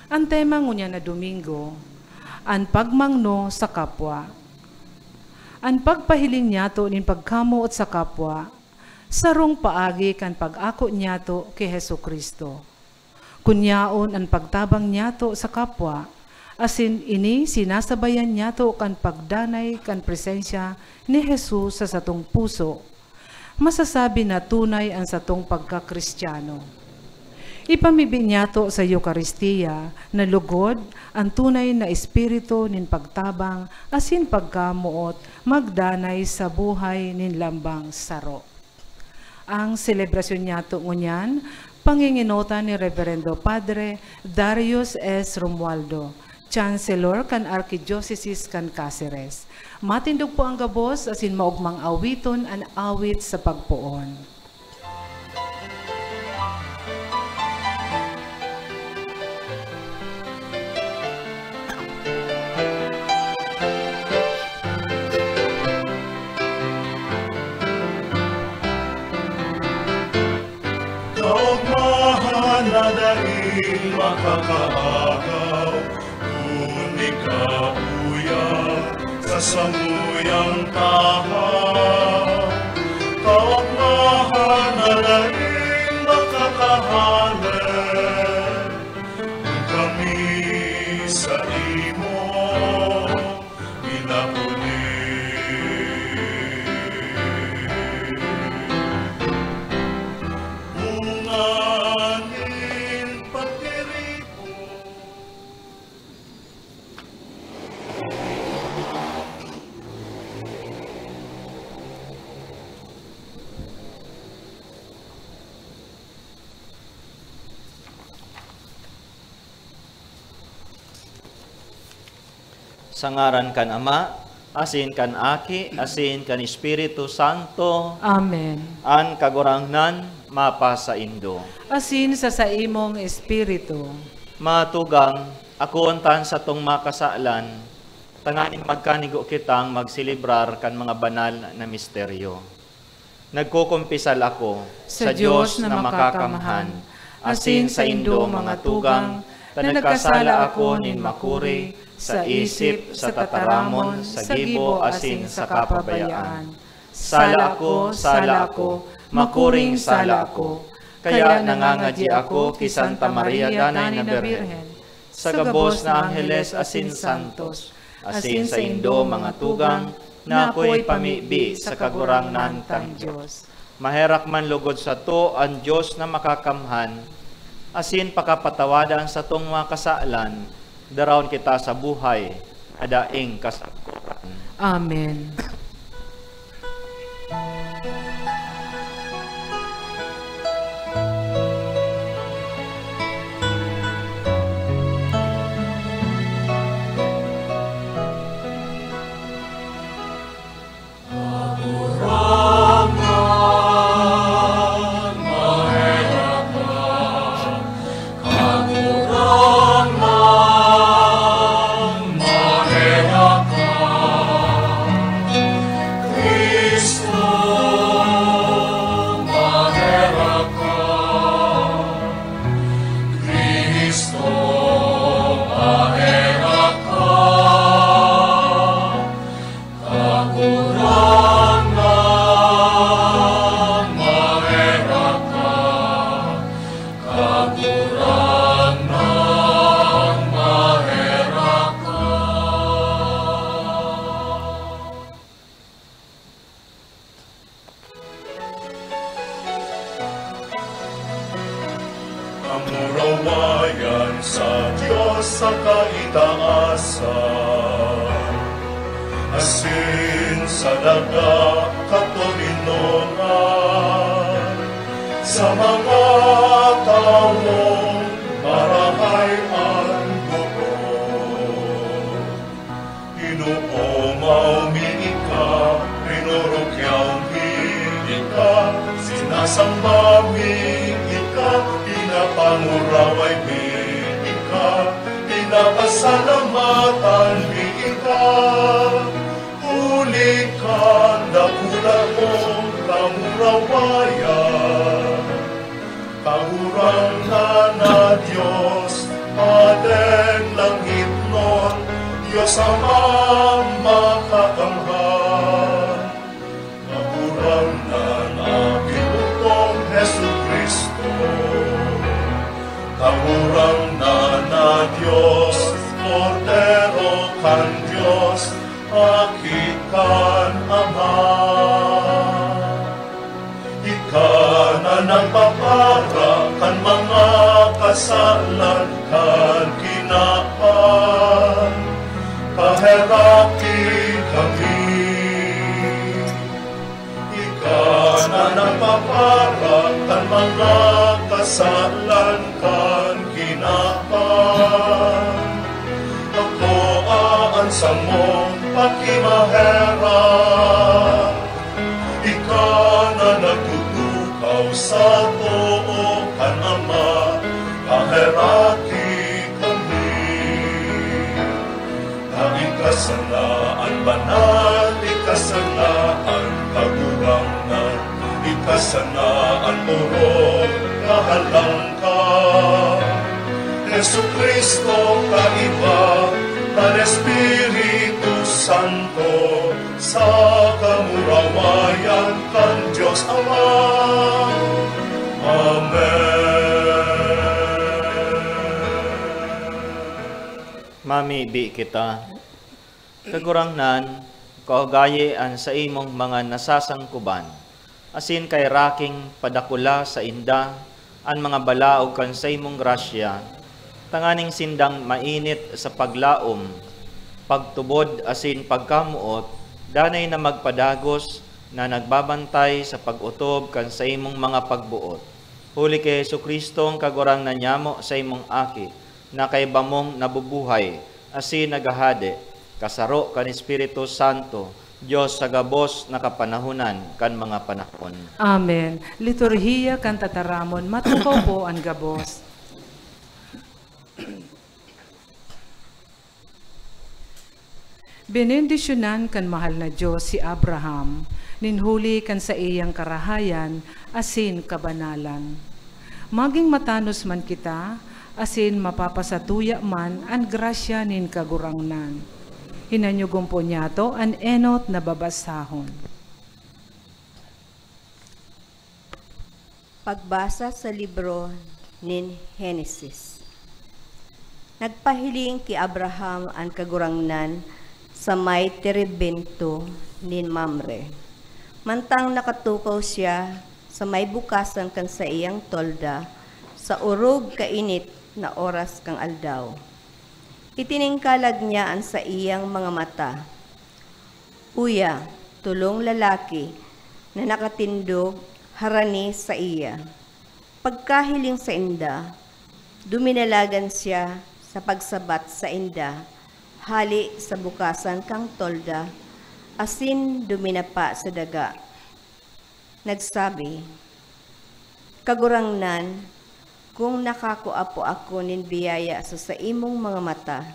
Ang tema ngunya na Domingo, ang pagmangno sa kapwa. Ang pagpahiling niyato nin pagkamuot sa kapwa, sarong paagi kan pag-ako niyato kay Hesu Kristo. Kunyaon ang pagtabang niyato sa kapwa, asin ini sinasabayan niyato kan pagdanay kan presensya ni Jesus sa satong puso. Masasabi na tunay ang satong pagkakristyano. Ipamibig niyato sa Eucharistia na lugod ang tunay na espiritu nin pagtabang asin pagkamuot magdanay sa buhay nin lambang saro. Ang selebrasyon niyato ngunyan, panginginutan ni Reverendo Padre Darius S. Romualdo, Chancellor kan Archdiocese kan Cáceres. Matindog po ang gabos asin maugmang awiton ang awit sa pagpuon. Kaugmahan na dahil makakaagaw, kundi ka sa samuyang tahaw. Kaugmahan na dahil makakahalan, kami sa imo pinapuli. Unganin pagdiripo. Sa ngaran kan Ama, asin kan Aki, asin kan Espiritu Santo. Amen. An kagurangnan, mapa sa Indo. Asin sa imong espiritu. Matugang, akuantan sa tong makasaalan, tanganing magkanigo kitang magsilibrar kan mga banal na misteryo. Nagkukumpisal ako sa Diyos na makakamhan, asin sa Indo mga tugang, na nagkasala ako nin makuri, sa isip, sa tataramon, sa gibo, asin sa kapabayaan. Sala ako, makuring sala ako, kaya nangangadya ako ki Santa Maria Danay na Birhen, sa gabos na Angeles asin Santos, asin sa Indo mga tugang, na ako'y pamibi sa kagurangnan tang Diyos. Maherak man lugod sa to ang Diyos na makakamhan, asin pakapatawadan sa tong mga kasaalan, darawon kita sa buhay, adaing kasangkuran. Amen. Amurawayan sa Diyos sa kaitaasan, asin sa daga katolinongan, sa mga taong marahay ang buo. Ginoo maumini ka, rinurukyaw hili ka, sinasamba ka, pinapanguraway hili ka, pinapasalamatan hili ka. Huli ka, dakula mo, kamurawayan, kagurangan na Diyos, Padre Diyos Amang makakamhan, nakurang na aking upong Hesu Kristo. Nakurang na Diyos, Cordero kan Diyos, akikan Ama. Ika na nagpapara kan mga kasalan kan kinaan, kaheraki kami. Ika na nagpapara kan mga kasalan kan kinaan, ako aansa mo pakimahera. Ika na nagtutukaw sa too kan Ama, kaheraki kami. Na ikasanaan banal, ikasanaan kagurangan, ikasanaan puro kahalangkan. Jesu Kristo kaiba, kan Espiritu Santo, sa kamurawayan kan Diyos Ama. Amen. Mamibi kita, kagurangnan, kaugayaan sa imong mga nasasangkuban, asin kay raking padakula sa inda, ang mga balaog kan sa imong grasya, tanganing sindang mainit sa paglaom, pagtubod asin pagkamuot, danay na magpadagos na nagbabantay sa pag-utob kan sa imong mga pagbuot. Huli kay Jesu Kristo ang kagurang na nyamo sa imong aki, na kay bamong nabubuhay, asin nagahade, kasaro kan Espiritu Santo, Diyos sa gabos na kapanahunan kan mga panahon. Amen. Liturhiya kan tataramon, matukaw po ang gabos. Benendisyonan kan mahal na Diyos si Abraham, ninhuli kan sa iyang karahayan, asin kabanalan. Maging matanos man kita, asin mapapasatuya man ang grasya nin kagurangnan. Hinanyugong po niya to an enot na babasahon. Pagbasa sa libro nin Henesis. Nagpahiling ki Abraham ang kagurangnan sa may terebento nin Mamre. Mantang nakatukaw siya sa may bukasan kan sa iyang tolda, sa urog kainit na oras kang aldaw. Itiningkalag niya ang sa iyang mga mata. Uya, tulong lalaki na nakatindog harani sa iya. Pagkahiling sa inda, duminalagan siya sa pagsabat sa inda, hali sa bukasan kang tolda, asin duminapa sa daga. Nagsabi, kagurangnan, kung nakakuapo ako nin biyaya sa imong mga mata,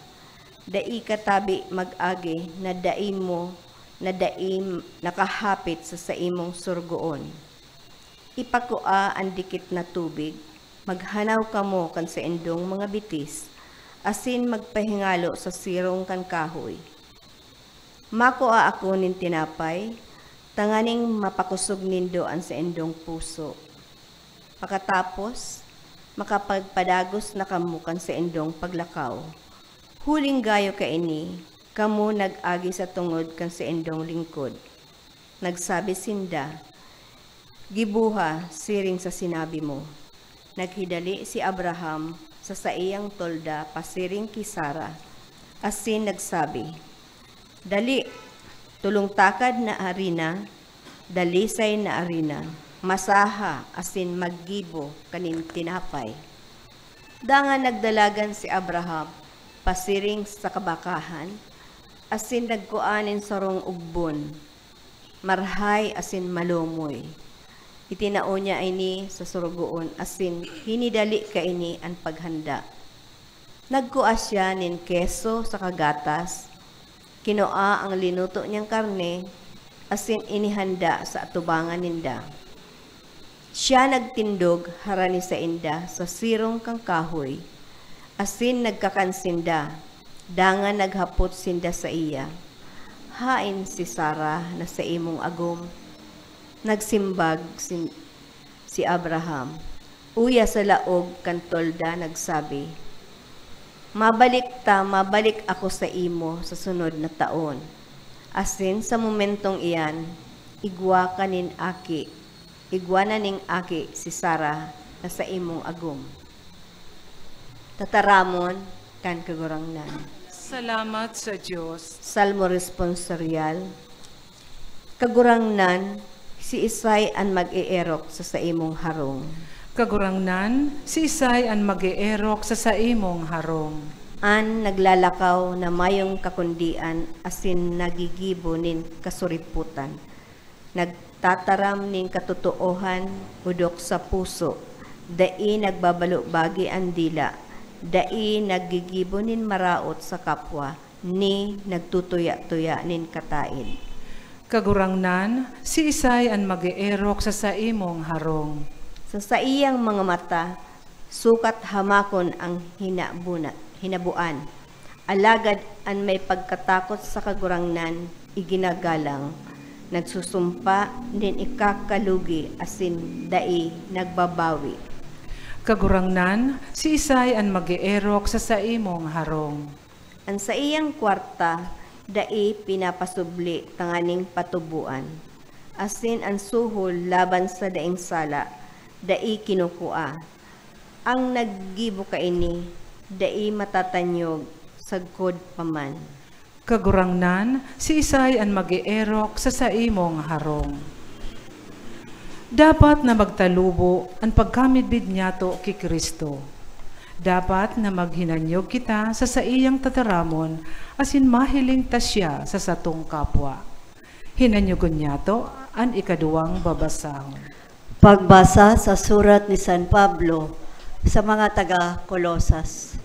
dai katabi mag-agi na daim nakahapit sa imong surgoon. Ipakua ang dikit na tubig, maghanaw kamo kan sa indong mga bitis, asin magpahingalo sa sirong kan kahoy. Makua ako nin tinapay, tanganing mapakusog nindo ang sa indong puso. Pakatapos, makapagpadagos na kamukan sa indong paglakaw. Huling gayo ka ini, kamu nag-agi sa tungod kan sa indong lingkod. Nagsabi sinda, gibuha siring sa sinabi mo. Naghidali si Abraham sa iyang tolda pasiring ki Sara, asin nagsabi, dali, tulong takad na arina, dalisay na arina, masaha asin maggibo kanin tinapay. Dangan nagdalagan si Abraham pasiring sa kabakahan, asin nagkuanin sa rong ugbon, marhay asin malumoy. Itinao niya ini sa surugoon, asin hinidali ka ini ang paghanda. Nagkuha siya nin keso sa kagatas, kinoa ang linuto niyang karne, asin inihanda sa atubangan ninda. Siya nagtindog harani sa inda sa sirong kang kahoy, asin nagkakansinda, Dangan naghapot sinda sa iya. Hain si Sarah na sa imong agom. Nagsimbag si Abraham. Uya sa laog kantolda nagsabi, mabalik ako sa imo sa sunod na taon. Asin sa momentong iyan, igwa na ning aki si Sarah na sa imong agom. Tataramon kan kagurangnan. Salamat sa Diyos. Salmo responsorial. Kagurangnan, si Isay an mag-ierok sa imong harong. Kagurangnan, si Isay an mag-ierok sa imong harong. An naglalakaw na mayong kakundian asin nagigibo nin kasuriputan. Nagtataram nin katotoohan udok sa puso. Dai nagbabalo-bagi ang dila. Dai naggigibo nin maraot sa kapwa, ni nagtutuya-tuya nin katain. Kagurangnan, si Isay an mag-ierok sa imong harong. Sa iyang mga mata, sukat hamakon ang hinabuan. Alagad an may pagkatakot sa kagurangnan, iginagalang. Nagsusumpa nin ikakalugi asin dai nagbabawi. Kagurangnan, si Isay an mag-ierok sa imong harong. Ang sa iyang kwarta, dai pinapasubli tanganing patubuan. Asin ang suhol laban sa daing sala, dai kinukua. Ang naggibo kaini, dai matatanyog, sagkod paman. Kagurangnan, si Isay an mag-ierok sa imong harong. Dapat na magtalubo ang pagkamidbid niyato ki Kristo. Dapat na maghinanyog kita sa iyang tataramon asin mahiling tasya sa satong kapwa. Hinanyogon niyato ang ikaduwang babasahon. Pagbasa sa surat ni San Pablo sa mga taga-Kolosas.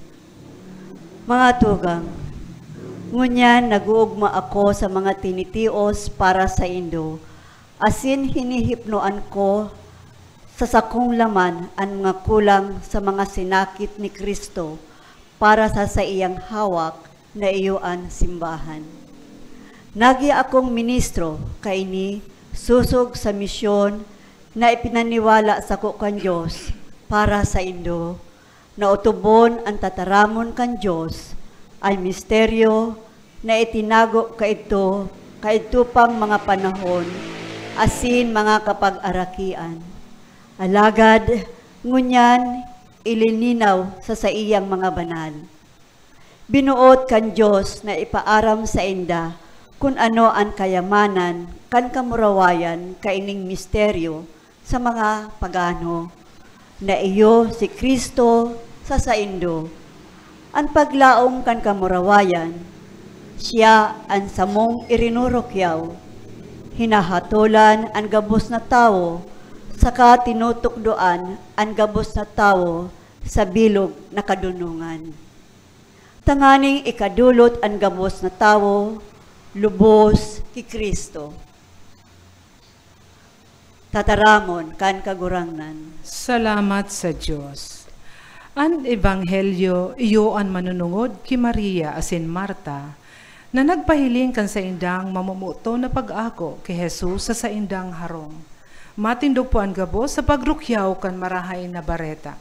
Mga tugang, ngunyan naguugma ako sa mga tinitios para sa Indo, asin hinihipnoan ko sa sakong laman ang mga kulang sa mga sinakit ni Kristo para sa iyang hawak na iyuan simbahan. Nagi akong ministro kaini susog sa misyon na ipinaniwala sa ko kan Diyos para sa Indo, na utubon ang tataramon kan Diyos ay misteryo na itinago kaito pang mga panahon asin mga kapag-arakian. Alagad, ngunyan, ilininaw sa iyang mga banal. Binuot kan Diyos na ipaaram sa inda kung ano ang kayamanan kan kamurawayan kaining misteryo sa mga pagano, na iyo si Kristo sa Indo. Ang paglaong kan kamurawayan, siya ang samong irinurokyaw, hinahatulan ang gabos na tao, saka tinutukdoan ang gabos na tao sa bilog na kadunungan. Tanganing ikadulot ang gabos na tao, lubos ki Kristo. Tataramon kan kagurangnan. Salamat sa Diyos. Ang ebanghelyo iyo ang manunungod ki Maria asin Marta, na nagpahiling kan sa indang mamumuto na pag-ako kay Jesus sa indang harong. Matindog po ang gabos sa pagrukyaw kan marahay na bareta.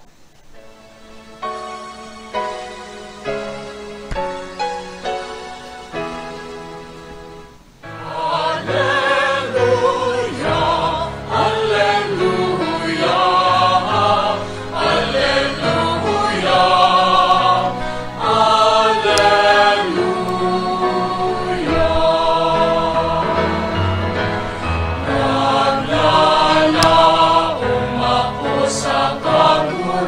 Sa kagura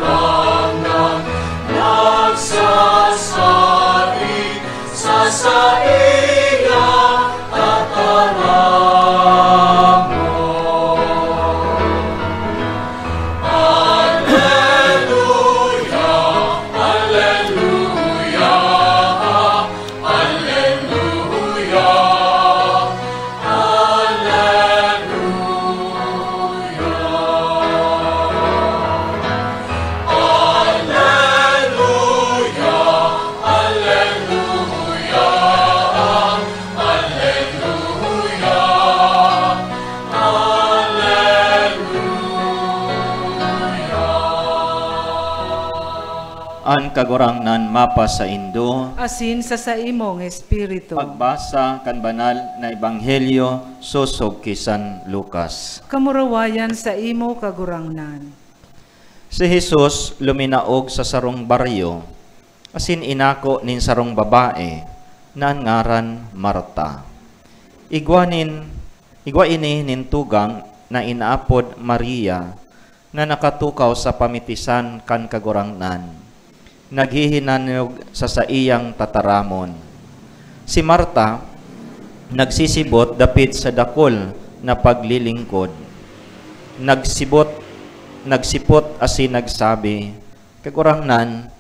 An kagurangnan mapa sa Indo, asin sa imong espiritu. pagbasa kan banal na ebanghelyo susog kisan Lucas. Kamurawayan sa imo kagurangnan. Si Jesus luminaog sa sarong baryo, asin inako nin sarong babae, na ang ngaran Marta. Igwaini nin tugang na inaapod Maria, na nakatukaw sa pamitisan kan kagurangnan. Naghihinanyog sa saiyang tataramon. Si Marta, nagsisibot dapit sa dakol na paglilingkod. Nagsipot asin nagsabi, kagurangnan,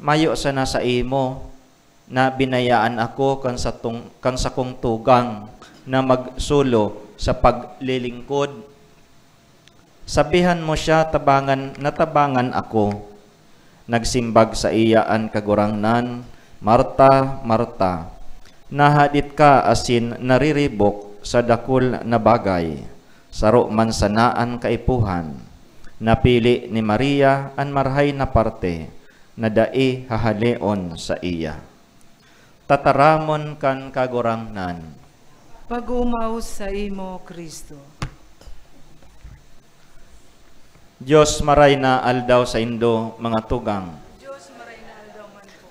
mayo sana sa imo, na binayaan ako kang sa kong tugang na magsulo sa paglilingkod. Sabihan mo siya tabangan ako. Nagsimbag sa iya an kagurangnan, Marta, Marta, nahadit ka asin nariribok sa dakul na bagay, saro man sanaan kaipuhan, napili ni Maria an marhay na parte, na dai hahaleon sa iya. Tataramon kan kagurangnan. Pagumaw sa imo, Kristo. Diyos maray na aldaw sa Indo, mga tugang. Diyos maray na aldaw man po.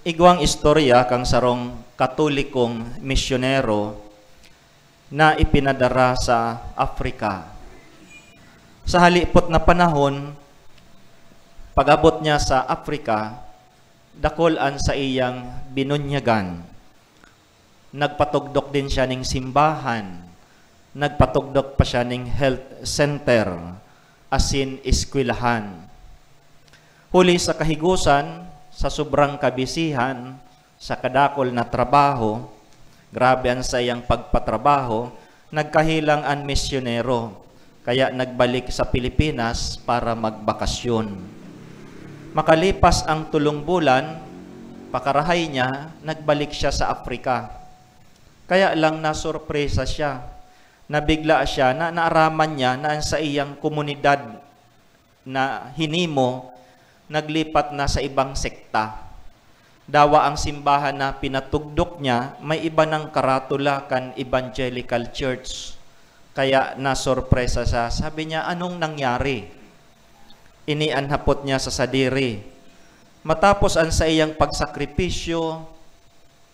Igwang istorya kang sarong katolikong misyonero na ipinadara sa Afrika. Sa halipot na panahon, pag-abot niya sa Afrika, dakolan sa iyang binunyagan. Nagpatugdok din siya ng simbahan. Nagpatugdok pa siya ng health center, asin eskwelahan. Huli sa kahigusan, sa sobrang kabisihan, sa kadakol na trabaho, grabe ang sayang pagpatrabaho, nagkahilang ang misyonero, kaya nagbalik sa Pilipinas para magbakasyon. Makalipas ang 3 bulan, pakarahay niya, nagbalik siya sa Afrika. Kaya lang nasurpresa siya. Nabigla siya na naaraman niya na sa iyang komunidad na hinimo, naglipat na sa ibang sekta. Dawa ang simbahan na pinatugdok niya, may iba ng karatula kan evangelical church. Kaya nasurpresa siya. Sabi niya, anong nangyari? Inianhapot niya sa sadiri. Matapos ang sa iyang pagsakripisyo,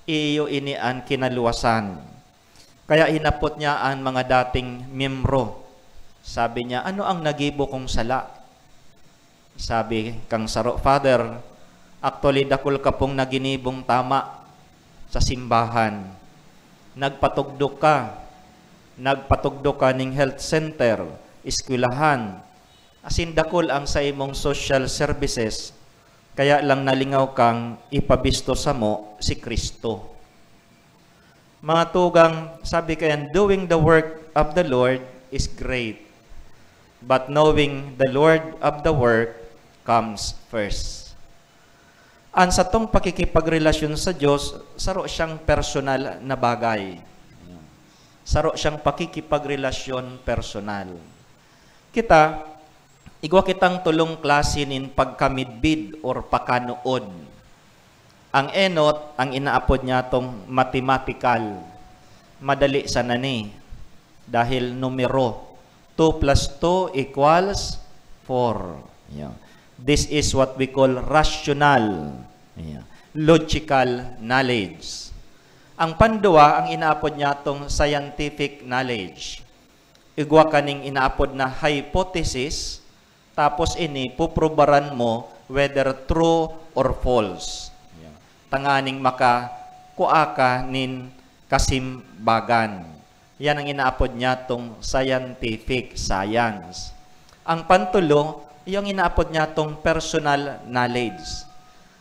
iyo inian kinaluwasan. Kaya hinapot niya ang mga dating miyembro. Sabi niya, ano ang nagibo kong sala? Sabi kang saro, Father, actually dakol ka pong naginibong tama sa simbahan. Nagpatugdok ka ng health center, eskwelahan, asin dakol ang sa imong social services, kaya lang nalingaw kang ipabisto sa mo si Kristo. Mga tugang, sabi kayan, doing the work of the Lord is great, but knowing the Lord of the work comes first. An sa tong pakikipagrelasyon sa Diyos, saro siyang personal na bagay. Saro siyang pakikipagrelasyon personal. Kita, igwa kitang tulong klase nin pagkamidbid or pakanuod. Ang enot, ang inaapod niya tong mathematical. Madali sa nani. Dahil numero. 2 + 2 = 4. Yeah. This is what we call rational, logical knowledge. Ang pandua, ang inaapod niya tong scientific knowledge. Igwa kaning inaapod na hypothesis, tapos ini puprobaran mo whether true or false. Tanganing makakuaka nin kasimbagan. Yan ang inaapod niya tong scientific science. Ang pantulo, yung inaapod niya tong personal knowledge.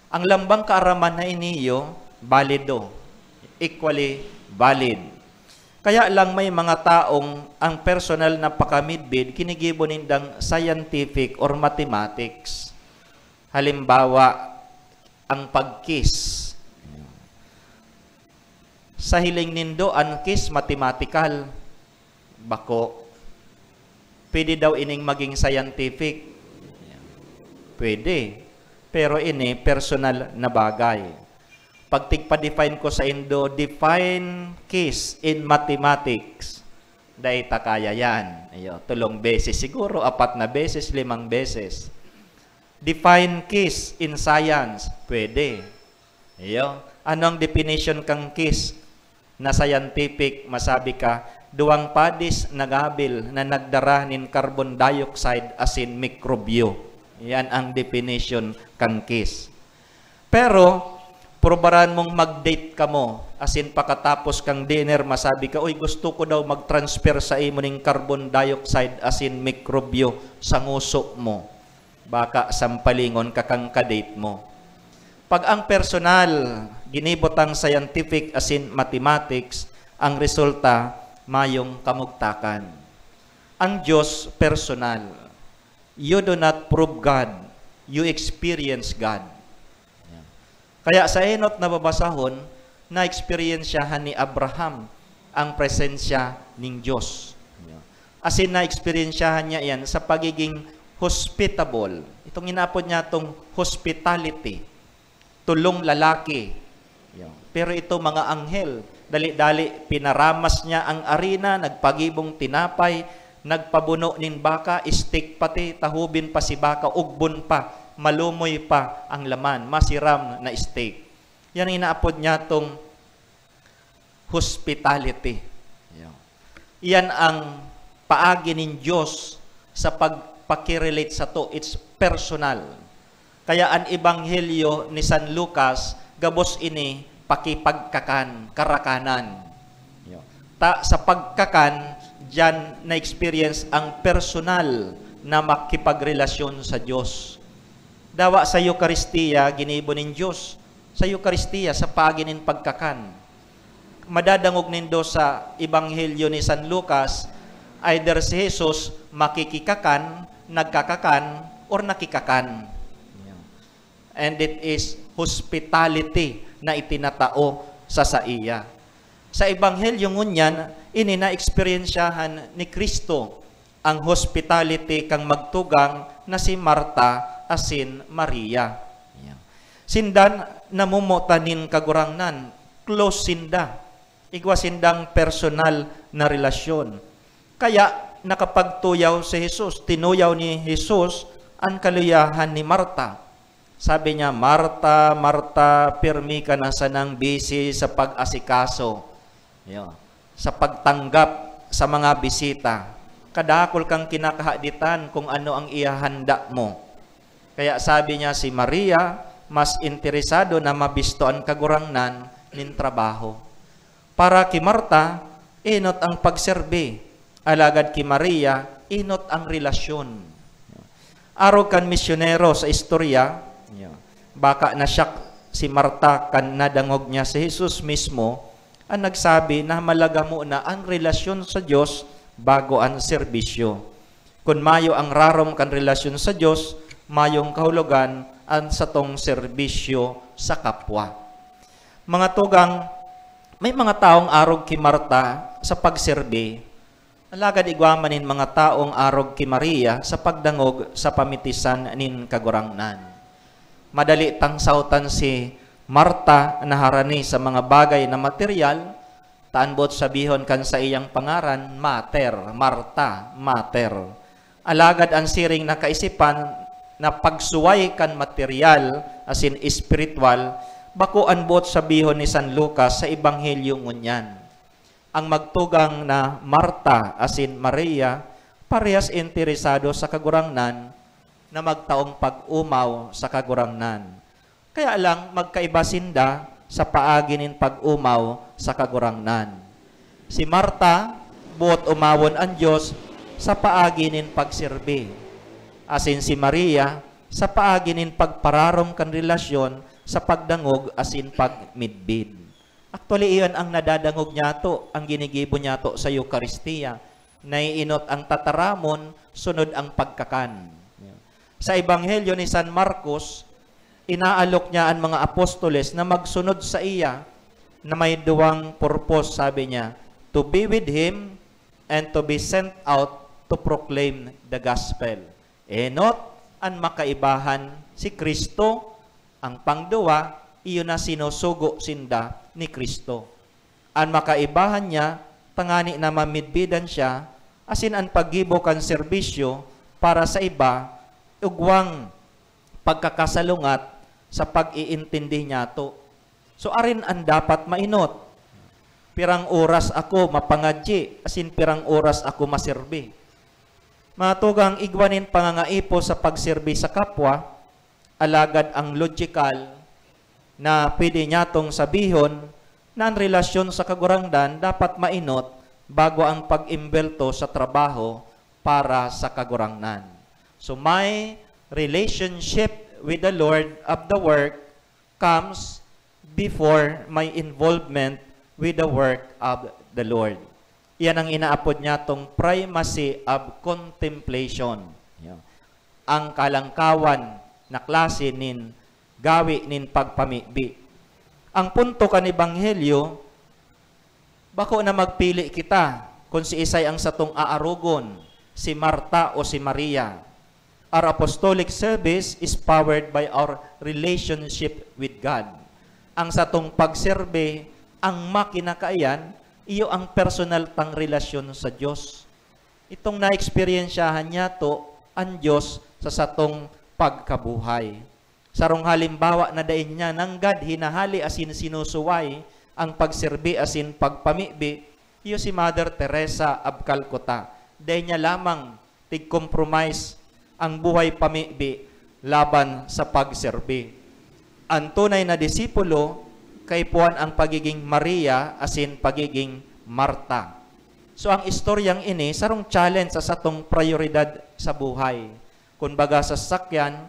Ang lambang kaaraman na iniyo, valido. Equally valid. Kaya lang may mga taong ang personal na pakamidbid, kinigibo nindang scientific or mathematics. Halimbawa, ang pag-kiss. Sa hiling nindo, ang kiss, mathematical. Bako. Pwede daw ining maging scientific. Pwede. pero ini personal na bagay. Pag tigpa-define ko sa Indo, define kiss in mathematics. Dahil kaya yan. Ayo, 3 beses siguro, 4 na beses, 5 beses. Define kiss in science. Pwede. Ayo, anong definition kang kiss na scientific? Masabi ka, 2 padis nagabil na nagdara nin carbon dioxide as in mikrobyo. Yan ang definition kang kiss. Pero, probaran mong mag-date ka mo, as in pakatapos kang dinner, masabi ka, uy, gusto ko daw mag-transfer sa imo ning carbon dioxide as in mikrobyo sa nguso mo. Baka sampalingon ka kang kadate mo. Pag ang personal, ginibot ang scientific as in mathematics, ang resulta, mayong kamugtakan. Ang Diyos, personal. You do not prove God, you experience God. Kaya sa enot na babasahon, na-experiensyahan ni Abraham ang presensya ng Diyos. As in, na-experiensyahan niya yan sa pagiging hospitable. Itong inapod niya itong hospitality. Tulong lalaki. Pero ito mga anghel, dali-dali pinaramas niya ang arena, nagpagibong tinapay, nagpabuno nin baka, istik pati, tahubin pa si baka, ugbon pa, malumoy pa ang laman, masiram na steak. Yan ang inaapod niya itong hospitality. Yan ang paagi ng Diyos sa pagpakirelate sa to. It's personal. Kaya ang ebanghelyo ni San Lucas, gabos ini, pakipagkakan, karakanan. Sa pagkakan, diyan na-experience ang personal na makipagrelasyon sa Diyos. Dawa sa Eucharistia, ginibo ng Diyos. Sa Eucharistia, sa paginin pagkakan. Madadangog nindo sa Ebanghelyo ni San Lucas, either si Jesus makikikakan, nagkakakan, or nakikakan. And it is hospitality na itinatao sa iya. Sa Ebanghelyo ngunyan, ini na-experiensyahan ni Kristo ang hospitality kang magtugang na si Marta asin Maria. Sindan namumutanin kagurangnan, close sinda. Igwa sindang personal na relasyon. Kaya nakapagtuyaw si Jesus, tinuyaw ni Jesus ang kaluyahan ni Marta. Sabi niya, Marta, Marta, pirmi ka na sanang busy sa pag-asikaso. Sa pagtanggap sa mga bisita. Kadakol kang kinakahaditan kung ano ang ihahanda mo. Kaya sabi niya si Maria, mas interesado na mabisto ang kagurangnan nin trabaho. Para ki Marta, inot ang pagserbi. Alagad ki Maria, inot ang relasyon. Araw kan misyonero sa istorya, baka nasyak si Marta kan nadangog niya si Jesus mismo, ang nagsabi na malaga mo na ang relasyon sa Diyos bago ang serbisyo. Kung mayo ang rarom kan relasyon sa Diyos, mayong kahulugan ang satong serbisyo sa kapwa. Mga tugang, may mga taong arog ki Marta sa pagserbi, alagad igwamanin mga taong arog ki Maria sa pagdangog sa pamitisan nin kagurangnan. Madali tang sautan si Marta naharani sa mga bagay na material, taanbot sabihon kan sa iyang pangaran, mater, Marta, mater. Alagad ang siring na kaisipan na pagsuway kan material, as in spiritual, bako anbot sabihon ni San Lucas sa Ebanghelyo ngunyan. Ang magtugang na Marta, as in Maria, parehas interesado sa kagurangnan na magtaong pag-umaw sa kagurangnan. Kaya lang magkaiba sinda sa paaginin pag-umaw sa kagurangnan. Si Marta, buot umawon ang Diyos sa paaginin pagsirbi. Asin si Maria, sa paaginin pagpararom kan relasyon sa pagdangog asin pagmidbid. Actually, iyon ang nadadangog niya to, ang ginigibo niya to sa Eucharistia. Naiinot ang tataramon, sunod ang pagkakan. Sa Ebanghelyo ni San Marcos, inaalok niya ang mga apostoles na magsunod sa iya na may duwang purpose, sabi niya, to be with Him and to be sent out to proclaim the gospel. Enot ang makaibahan si Kristo. Ang pangduwa, iyon na sinusugo sinda ni Kristo. Ang makaibahan niya, tangani na mamidbidan siya, asin ang paggibo kan serbisyo para sa iba, ugwang pagkakasalungat sa pag-iintindi niya to. So arin ang dapat mainot. Pirang oras ako mapangadji, asin pirang oras ako maserbi. Matugang igwanin pangangaipo sa pagserbi sa kapwa, alagad ang logical na pwede niya tong sabihon na ang relasyon sa kagurangdan dapat mainot bago ang pag-imbelto sa trabaho para sa kagurangnan. So my relationship with the Lord of the work comes before my involvement with the work of the Lord. Yan ang inaapod niya tong primacy of contemplation. Ang kalangkawan na klase nin gawi nin pagpamibi. Ang punto kan Ebanghelyo, bako na magpili kita kung si isay ang satong aarugon, si Marta o si Maria. Our apostolic service is powered by our relationship with God. Ang satong pagserbe, ang makinakaayan, iyo ang personal tang relasyon sa Diyos. Itong na-experiensyahan niya to, ang Diyos sa satong pagkabuhay. Sarong halimbawa na dain niya, nanggad hinahali asin sinusuway, ang pagserbi asin pagpamibi, iyo si Mother Teresa of Calcutta. Dain niya lamang tig-compromise ang buhay pamibi laban sa pagserbi. Ang tunay na disipulo, kay puan ang pagiging Maria asin pagiging Marta. So ang istoryang ini, sarong challenge sa satong prioridad sa buhay. Kumbaga sa sasakyan,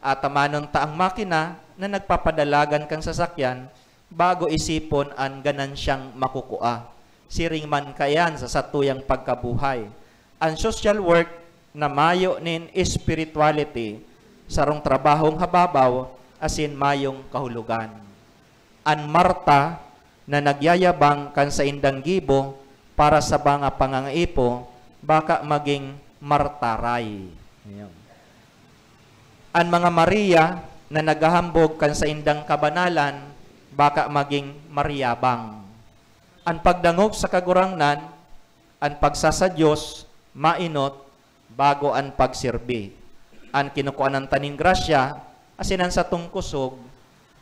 at tamanon ta ang makina na nagpapadalagan kang sasakyan bago isipon ang ganansyang makukua. Siring man kayan sa satuyang pagkabuhay. Ang social work na mayo nin spirituality, sarong trabahong hababaw, asin mayong kahulugan. An Marta na nagyayabang kan sa indang gibo para sa mga pangangaipo, baka maging martaray. An mga Maria na naghahambog kan sa indang kabanalan, baka maging mariyabang. An pagdangog sa kagurangnan, an pagsasa Diyos, mainot, bago ang pagsirbi. Ang kinukuan ng taning grasya, asinan sa tungkusog,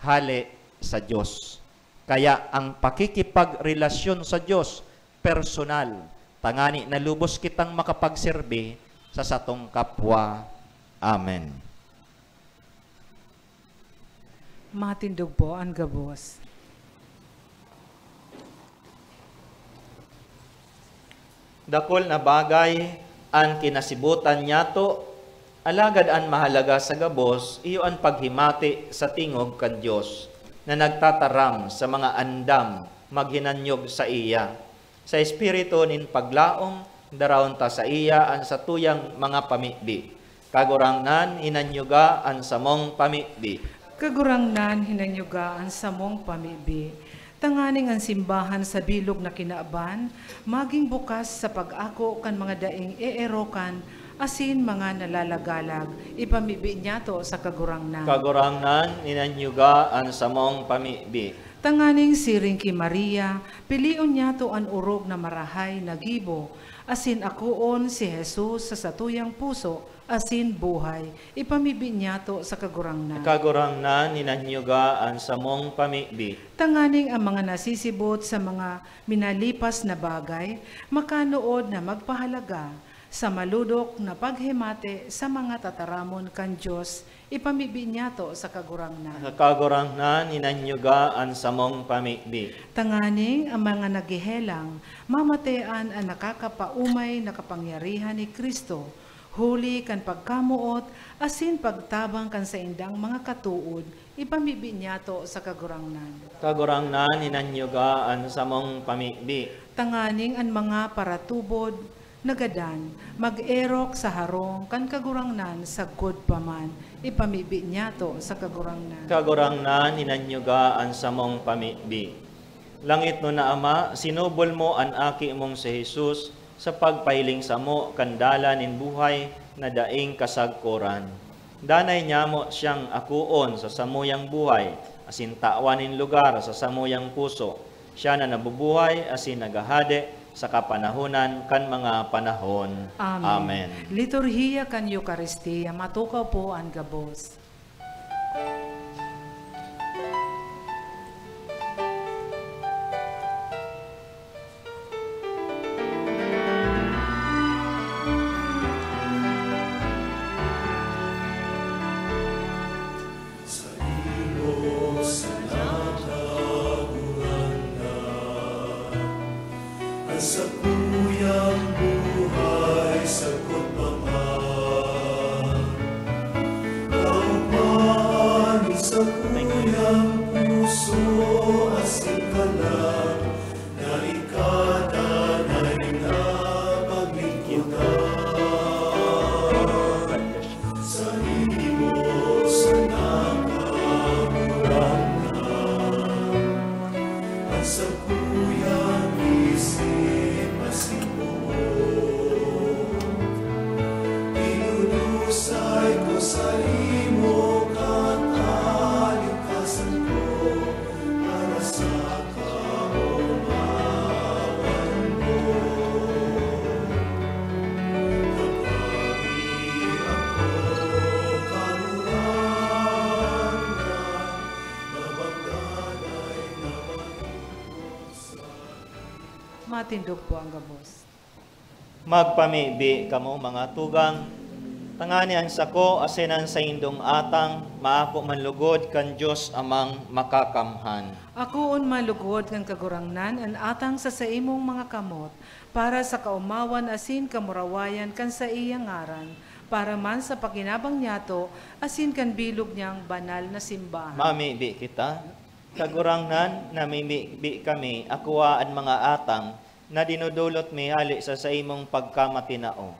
hali sa Diyos. Kaya ang pakikipagrelasyon sa Diyos, personal, tangani na lubos kitang makapagserbi sa satong kapwa. Amen. Matindog po ang gabos. Dakol na bagay ang kinasibutan niya to, alagad ang mahalaga sa gabos, iyo ang paghimati sa tingog kan Diyos na nagtataram sa mga andam maghinanyog sa iya. Sa espiritu nin paglaom, darawon ta sa iya ang satuyang mga pamibi. Kagurangnan hinanyuga ang samong pamibi. Kagurangnan hinanyuga ang samong pamibi. Tanganing ang simbahan sa bilog na kinaaban, maging bukas sa pag-ako kan mga daing eerokan, asin mga nalalagalag, ipamibi niya to sa kagurangnan. Kagurangnan, inanyuga ang samong pamibi. Tanganing siring ki Maria, pilion niya to ang urog na marahay na gibo, asin akuon si Jesus sa satuyang puso, asin buhay, ipamibi niya to sa kagurangnan. Kagurangnan, inanyuga ang samong pamibi. Tanganing ang mga nasisibot sa mga minalipas na bagay, makanood na magpahalaga, sa maludok na paghimate sa mga tataramon kan Diyos, ipamibi niya to sa kagurangnan. Kagurangnan, inanyuga ang samong pamibi. Tanganing ang mga nagihelang, mamatean ang nakakapaumay na kapangyarihan ni Kristo, huli kan pagkamuot, asin pagtabang kan sa indang mga katuod, ipamibi niya to sa kagurangnan. Kagurangnan, inanyuga ang samong pamibi. Tanganing ang mga paratubod, nagadan, mag-erok sa harong kan kagurangnan sa good paman, ipamibi niya to sa kagurangnan. Kagurangnan, inanyuga ang samong pamibi. Langit no na Ama, sinubol mo ang aki mong si Jesus sa pagpahiling sa mo, kandala nin buhay na daing kasagkuran. Danay niya mo siyang akuon sa samuyang buhay, asin taawanin lugar sa samuyang puso. Siya na nabubuhay, asin nagahade sa kapanahunan kan mga panahon. Amen. Liturhiya kan Eucharistia, matukaw po ang gabos. Sa kuyang buhay, sagot paman. Kaupan sa kuyang puso, asin ka lang, na ikadanay na paglingkuran. Sa imo, sa nakamurangan, at sa kuyang isip, asin buo. Inunusay ko sa imo, katalikasan ko, para sa kaumawan mo. Kapari ako karurangan, nabagdanay na malingkod sa Matindog po ang gabos. Magpamibi kamo mga tugang, tanganian sako asinan sa indong atang, maako manlugod kan Diyos amang makakamhan. Akoon malugod ng kagurangnan an atang sa imong mga kamot, para sa kaumawan asin kamurawayan kan sa iyang ngaran, para man sa pakinabang niyato, asin kan bilog niyang banal na simbahan. Mamibi kita, kagurangnan namimibi kami, akuwaan mga atang, na dinudulot mi hali sa imong pagkamatinao.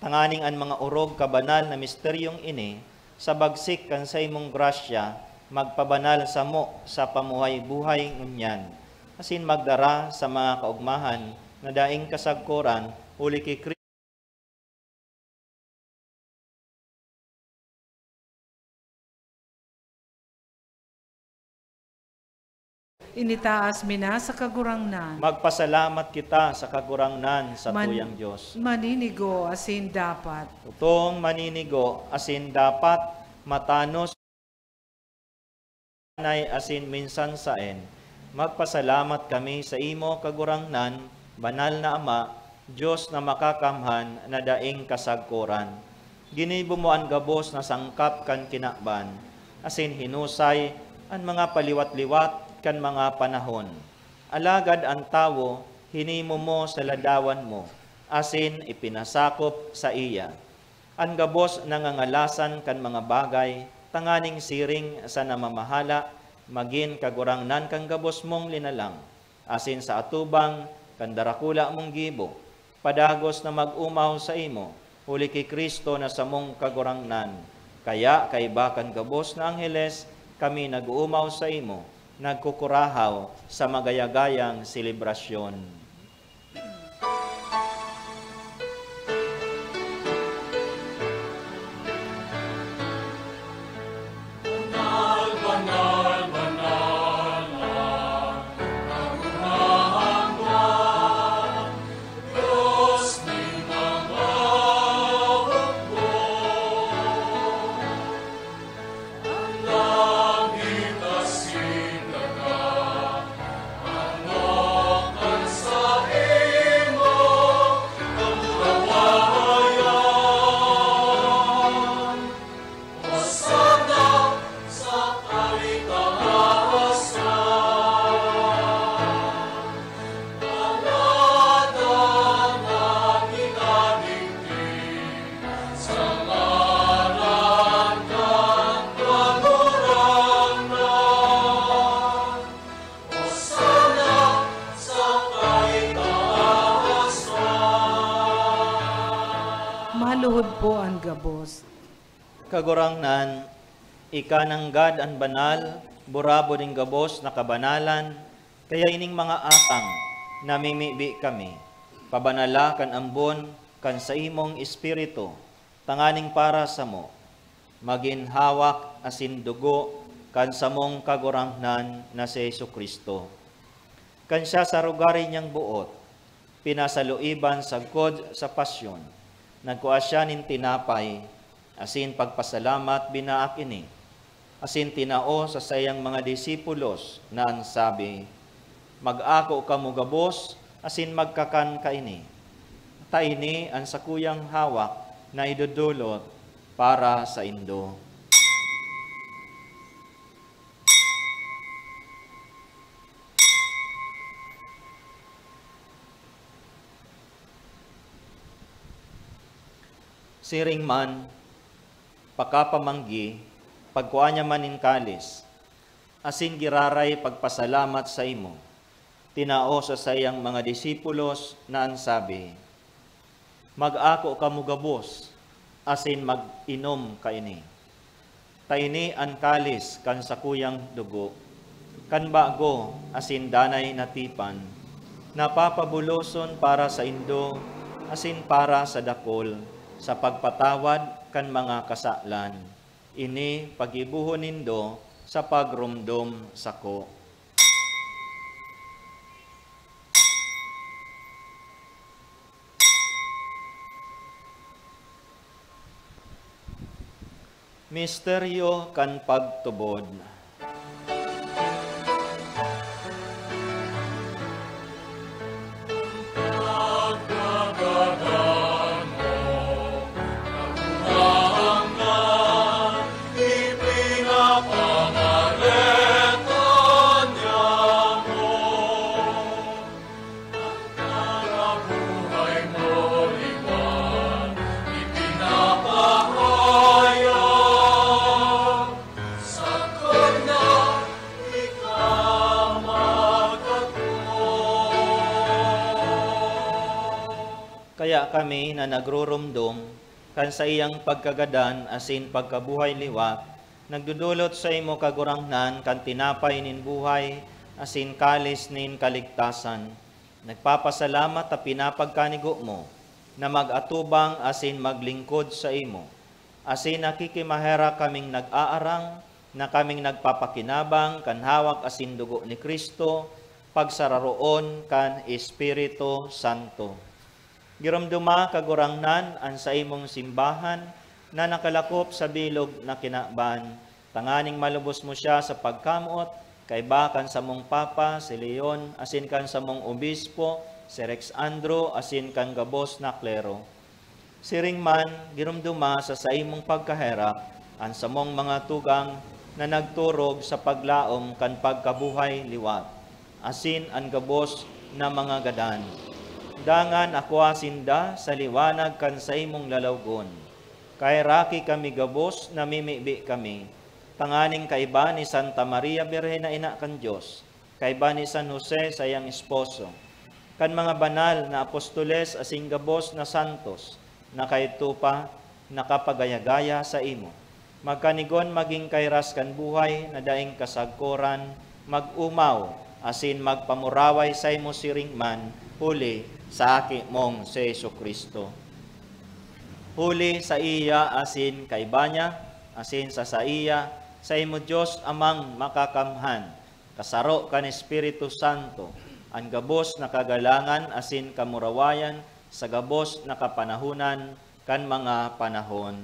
Tanganing an mga urog kabanal na misteryong ini, sa bagsik kan sa imong grasya, magpabanal sa mo sa pamuhay-buhay ngunyan. Asin magdara sa mga kaugmahan, na daing kasagkuran, uli kay Kristo. Initaas mina sa kagurangnan. Magpasalamat kita sa kagurangnan sa tuyang Diyos. Maninigo asin dapat. Tutong maninigo, asin dapat, matanos, nay asin minsan saen. Magpasalamat kami sa imo kagurangnan, banal na Ama, Diyos na makakamhan na daing kasagkuran. Ginibo mo ang gabos na sangkap kan kinakban, asin hinusay ang mga paliwat-liwat kan mga panahon. Alagad ang tawo, hinimo mo sa ladawan mo, asin ipinasakop sa iya. Ang gabos nangangalasan kan mga bagay, tanganing siring sa namamahala, magin kagurangnan kang gabos mong linalang, asin sa atubang, kan darakula mong gibo, padagos na mag-umaw sa imo, huli kay Kristo na sa mong kagurangnan. Kaya kaiba kan gabos na angheles, kami nag-uumaw sa imo, nagkukurahaw sa magayagayang selebrasyon. Maluhod po ang gabos. Kagurangnan, ikananggad ang banal, burabo ding gabos na kabanalan, kaya ining mga atang, namimibi kami, pabanala kan ambon, kan sa imong espiritu, tanganing para sa mo. maginhawak asin dugo kan samong kagurangnan na si Jesucristo. Kan siya sa rugari niyang buot, pinasaluiban sagkod sa pasyon, nagkuha siya nin tinapay, asin pagpasalamat binaak ini, asin tinao sa sayang mga disipulos na ang sabi, mag-ako ka mo gabos, asin magkakan ka ini. Taini ang sakuyang hawak na idudulot para sa indo. Siring man, pakapamanggi, pagkuha niya manin kalis, asin giraray pagpasalamat sa imo. Tinao sa sayang mga disipulos na ang sabi, mag-ako ka mo gabos, asin mag-inom ka ini. Taini ang kalis kan sakuyang dugo, kan bago asin danay natipan, napapabuloson para sa indo, asin para sa dakol, sa pagpatawad kan mga kasalan. Ini pagibuhon nindo sa pagrumdom sako. Misteryo kan pagtubod. Kaya kami na nagrurumdum kan sa iyang pagkagadan asin pagkabuhay liwat, nagdudulot sa imo kagurangnan kan tinapay nin buhay asin kalis nin kaligtasan. Nagpapasalamat ta pinapagkanigo mo na mag-atubang asin maglingkod sa imo. Asin nakikimahera kaming nag-aarang na kaming nagpapakinabang kan hawak asin dugo ni Kristo pagsararoon kan Espiritu Santo. Giramduma kagurangnan an sa imong simbahan na nakalakop sa bilog na kinaban. Tanganing malubos mo siya sa pagkamuot, kay bakan sa mong Papa, si Leon, asin kan sa mong Obispo, si Rex Andro, asin kan gabos na klero. Siring man, giramduma sa imong pagkaherap, an sa mong mga tugang na nagturog sa paglaom kan pagkabuhay liwat, asin an gabos na mga gadan. Dangan ako asinda sa liwanag kan sa imong lalawgon. Kay raki kami gabos na mimibi kami. Tanganing kaiba ni Santa Maria Birhen na ina kan Diyos. Kaiba ni San Jose sa iyang esposo. Kan mga banal na apostoles asing gabos na santos na kaitupa nakapagayagaya sa imo. Magkanigon maging kairas kan buhay na daing kasagkoran, mag-umaw asin magpamuraway sa imo siring man huli sa aki mong si Jesucristo. Huli sa iya asin kaibanya, asin sa iya, sa imo Diyos amang makakamhan, kasaro kan Espiritu Santo, ang gabos na kagalangan asin kamurawayan, sa gabos na kapanahunan kan mga panahon.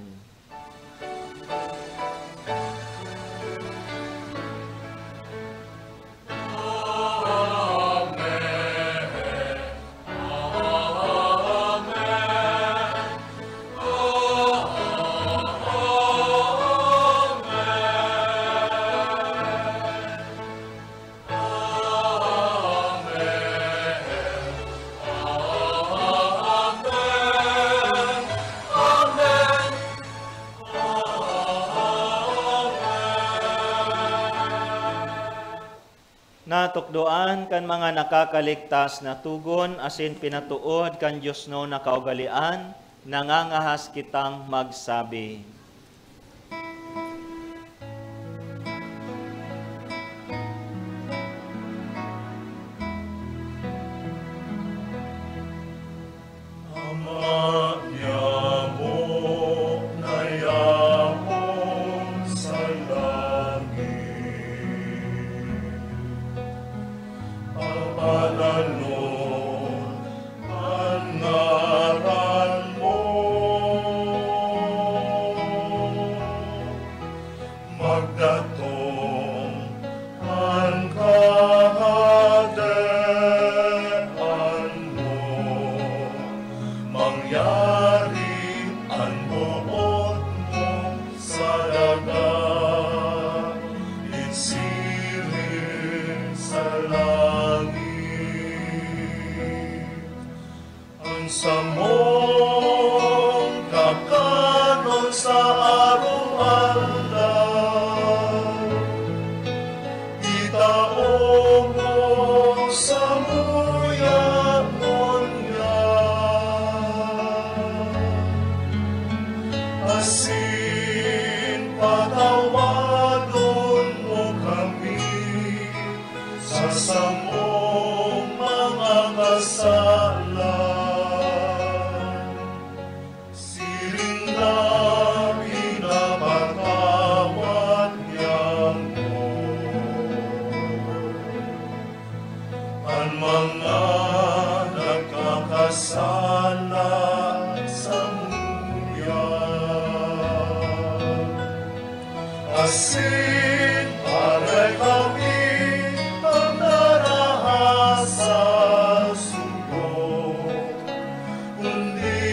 Natukdoan kan mga nakakaligtas na tugon asin pinatuod kan Diyos no na kaugalian, nangangahas kitang magsabi. Ama niya mo, naya mo, sa langit. Ang samong kakanon sa araw-alay, itaong mo sa muyangon niya. Asin patawadon mo kami sa samong mga kasalan. Siring na pinapatawad niya mo ang mga nagkakasala sa muyan. Asin para kami ang narahasa sugo, kundi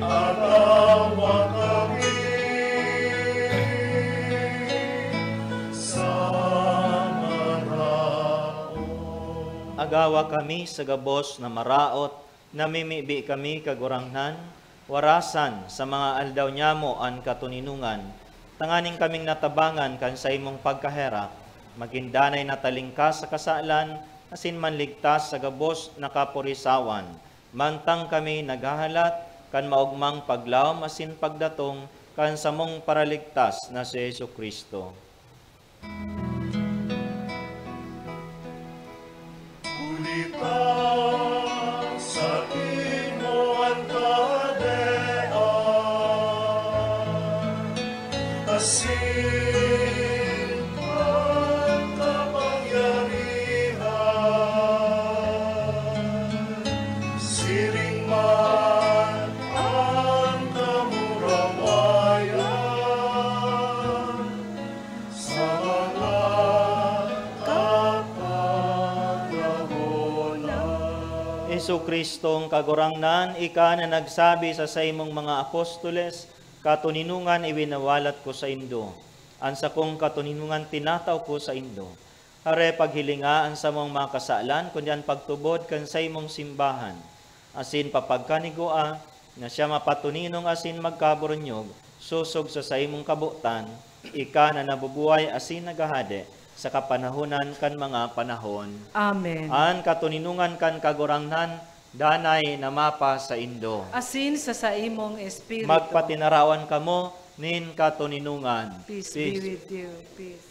atawa kami sa maraon. Agawa kami sa gabos na maraot, namimibi kami kagurangnan, warasan sa mga aldaw nyamo an katuninungan, tanganing kaming natabangan kan sa imong pagkaherak, magindanay na talingkas sa kasalan, asin manligtas sa gabos na kapurisawan, mantang kami naghahalat, kan maugmang paglawom asin pagdatong, kan samong paraligtas na si Yesu Kristo. Kulita sa imo ang kadean, asin ang kapangyarihan, siring man ang kamurawayan sa mga kapanahonan. Yesu Kristong kagurangnan, ika na nagsabi sa imong mga apostoles, katuninungan iwinawalat ko sa indo. Ansa kong katuninungan tinataw ko sa indo. Hare paghilingaan sa mong mga kasalan, kunyan pagtubod kan sa imong simbahan. Asin papagkanigua, na siya mapatuninong asin magkaburunyog, susog sa imong kabutan, ika na nabubuhay asin nagahade, sa kapanahunan kan mga panahon. Amen. An katuninungan kan kagurangnan, danay na mapa sa indo. Asin sa imong espiritu. Magpatinarawan kamo, nin katuninungan. Peace be with you. Peace.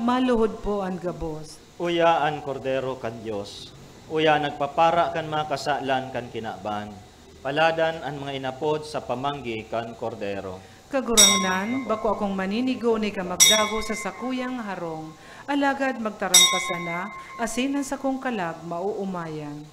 Maluhod po ang gabos. Uya an kordero kan Dios. Uya nagpapara kan mga kasalan kan kinaban. Paladan ang mga inapod sa pamanggi kan kordero. Kagurangnan, bako akong maninigo ni kamagdago sa sakuyang harong. Alagad magtarangkasan na, asinan sa kong kalag mauumayan.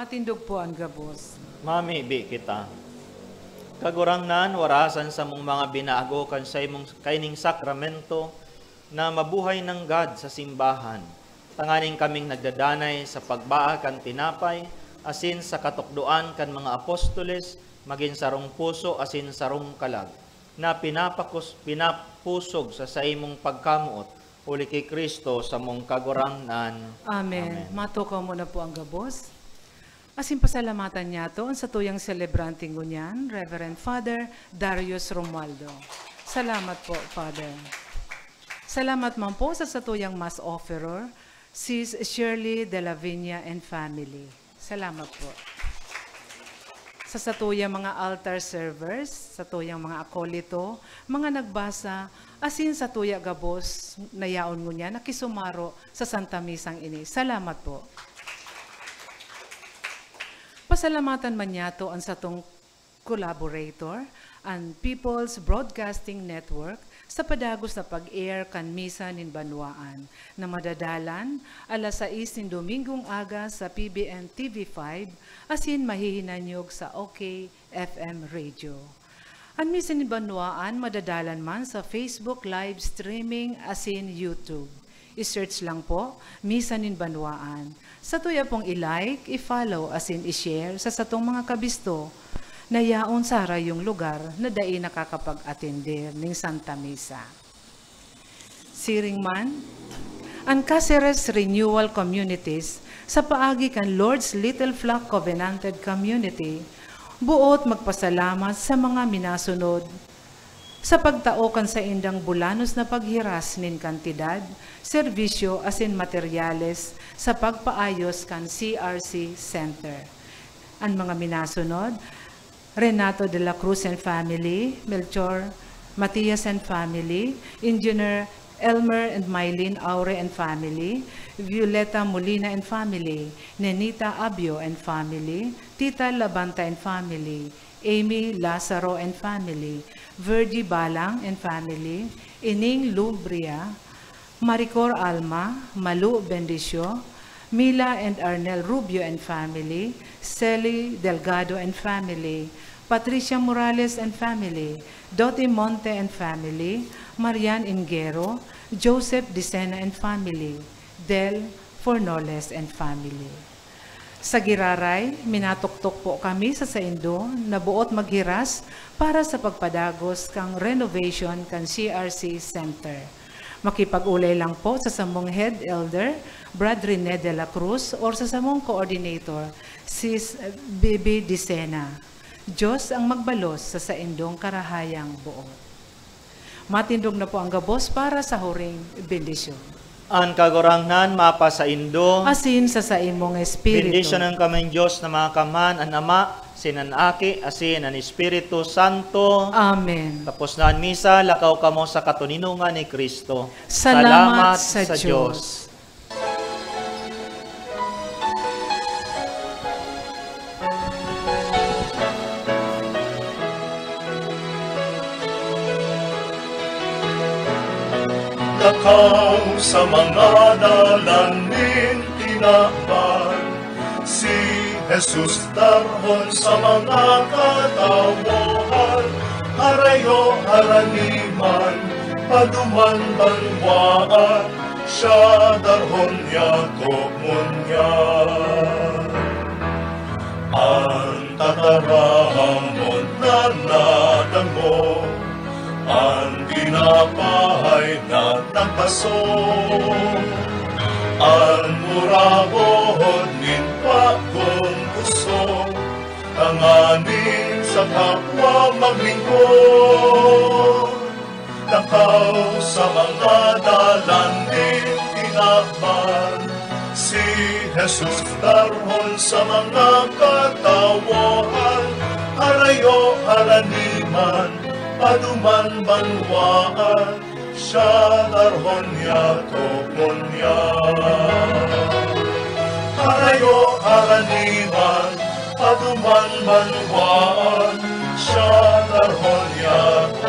Matindog po ang gabos. Mami, bi kita. Kagurangnan, warasan sa mong mga binago kan sa imong kaining sakramento na mabuhay ng God sa simbahan. Tanganing kaming nagdadanay sa pagbaa kan tinapay, asin sa katukduan kan mga apostoles, maging sarong puso asin sarong kalag, na pinapusog sa imong pagkamuot, uli kay Kristo sa mong kagurangnan. Amen. Matukaw mo na po ang gabos. Asin pasalamatan niya to sa tuyang celebranting ngunyan, Reverend Father Darius Romualdo. Salamat po, Father. Salamat man po sa tuyang mass offerer, Sis Shirley de la Viña and family. Salamat po. Sa satuyang mga altar servers, sa tuyang mga akolito, mga nagbasa, asin sa tuya gabos na yaon ngunyan, nakisumaro sa Santa Misang ini. Salamat po. Pasalamatan man niya to ang satong collaborator, ang People's Broadcasting Network, sa padagos na pag-air kan misa nin Banwaan, na madadalan alas 6 nin Domingong aga sa PBN TV5, asin mahihinanyog sa OK FM Radio. Ang misa nin Banwaan madadalan man sa Facebook live streaming asin YouTube. I-search lang po, Misa nin Banwaan. Sa tuya pong i-like, i-follow, asin i-share sa satong mga kabisto na yaon sara yung lugar na dai nakakapag-atender ng Santa Misa. Siring man, ang Caceres Renewal Communities sa paagi kan Lord's Little Flock Covenanted Community, buot magpasalamat sa mga minasunod sa pagtaokan sa indang bulanos na paghiras nin kantidad, serbisyo asin materyales sa pagpaayos kan CRC Center. Ang mga minasunod, Renato de la Cruz and family, Melchor Matias and family, Engineer Elmer and Mylene Aure and family, Violeta Molina and family, Nenita Abio and family, Tita Labanta and family, Amy Lazaro and family, Virgie Balang and family, Ining Lubria, Maricor Alma, Malu Bendicio, Mila and Arnel Rubio and family, Celi Delgado and family, Patricia Morales and family, Dottie Monte and family, Marian Ingero, Joseph Dicena and family, Del Fornoles and family. Sa Giraray, minatuktok po kami sa Saindo na buot maghiras para sa pagpadagos kang renovation kan CRC Center. Makipag-ulay lang po sa samong Head Elder, Brad Rene de la Cruz, or sa samong Coordinator, Sis Bibi Dicena. Diyos ang magbalos sa Saindong karahayang buot. Matindog na po ang gabos para sa huring bendisyon. Ang kagurangnan mapa sa Indo, Asin sa imong espiritu. bendisyon ng kaming Diyos na mga kaman, ang Ama, sinanaki, asin, ang Espiritu Santo. Amen. Tapos na ang misa, lakaw kamo sa katuninungan ni Kristo. Salamat sa Diyos. Lakaw sa mga dalanin tinakpan, si Jesus darhon sa mga katawahan, harayo haraniman, paduman banwaan, siya darhon yato munyan. Ang tatarahamon na nadango, ang ginapahay na nagpaso, ang murabohon nin pagkong puso, tanganin sa kapwa maglingkod. Lakaw sa mga dalanin tinakpan, si Jesus darhon sa mga katawahan, harayo haraniman, paduman banwaan, siya darhon yato munyan. Harayo haraniman, paduman banwaan, siya darhon yato